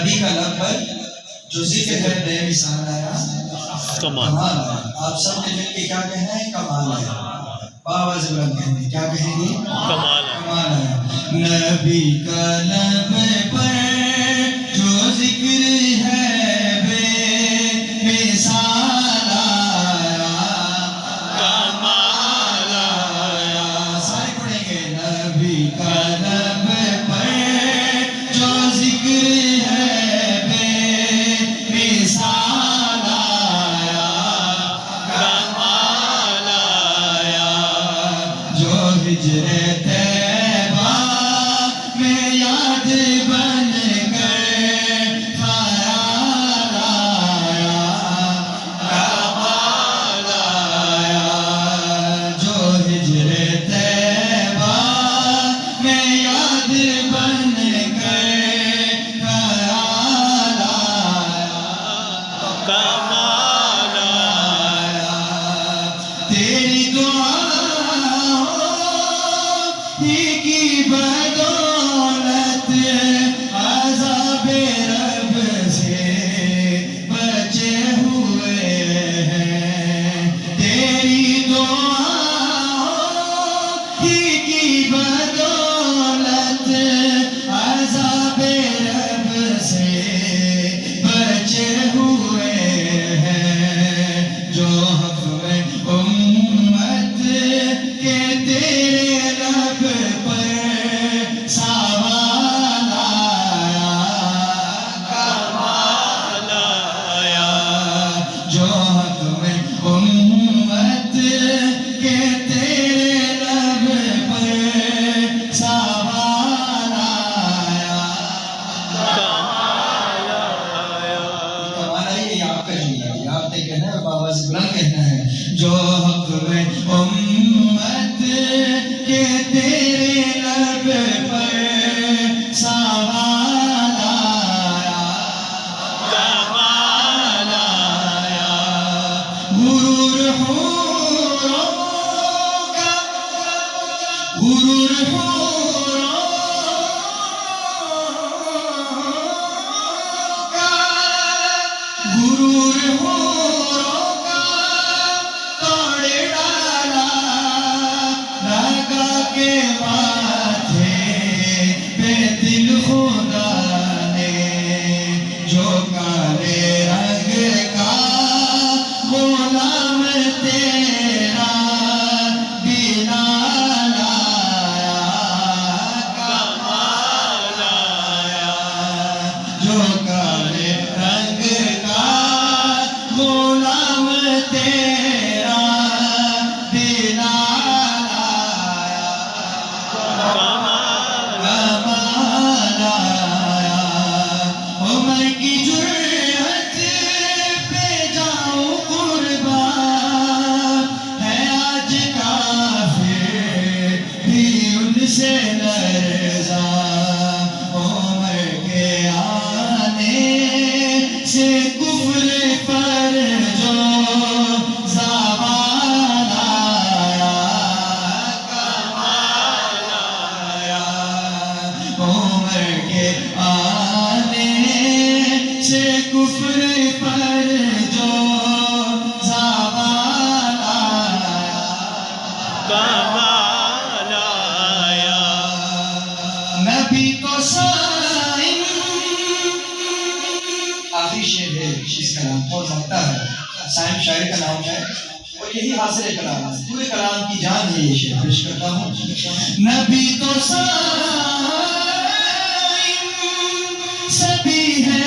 نبی کا لب پر جو ذکر ہے بے مثال آیا، کمال آیا۔ آپ سب نے مل کے کیا کہنا ہے؟ کمال آیا۔ باواز بلند کہتے ہیں، کیا کہیں گے؟ کمال آیا۔ نبی کا لب پر جو ذکر ہے بے مثال آیا، کمال آیا۔ سارے پڑھیں گے، نبی کا لب پر جو ذکر ہے بے مثال آیا، کمال آیا۔ جو ہجر طیبہ میں یاد بن کر خیال آیا، کمال آیا۔ جو ہجر طیبہ میں یاد بن کر خیال آیا، کمال آیا۔ تیری دعاؤں ہی کی بدولت عذاب رب سے بچے ہوئے ہیں۔ تیری دعاؤں ہی کی بدولت عذاب رب سے بچے ہوئے ہیں۔ جو حق میں امت کے تیرے لب پر سوال آیا، کمال آیا۔ جو حق میں امت کے تیرے لب پر سوال آیا، کمال آیا۔ کمال آئی، یہ آپ کا جملہ ہے، آپ نے کہنا ہے، باواز بلند کہنا ہے۔ جو حق میں امت کے تیرے لب پر سوال آیا، کمال آیا۔ غرور حوروں کا، غرور حوروں کا، غرور حوروں کا توڑ ڈالا، لگا کے ماتھے پہ دل خدا نے۔ جو کالے رنگ کا غلام تیرا بلال آیا، کمال آیا۔ جو کالے رنگ کا غلام تیرا بلال آیا، کمال آیا۔ عمر کی جرأت پہ جاؤں قربان، ہے آج کافر بھی ان سے لرزاں۔ عمر کے آنے سے کفر پر جو زوال آیا، کمال آیا۔ عمر کے آنے سے کفر پر جو زوال آیا، کمال آیا۔ نبی کو سائن، آخری شعر ہے اس کا نام بہت لگتا ہے، سائن شاعر کا نام ہے، اور یہی حاصل کلام ہے، پورے کلام کی جان ہے یہ شعر، پیش کرتا ہوں۔ نبی تو سائن سبھی ہے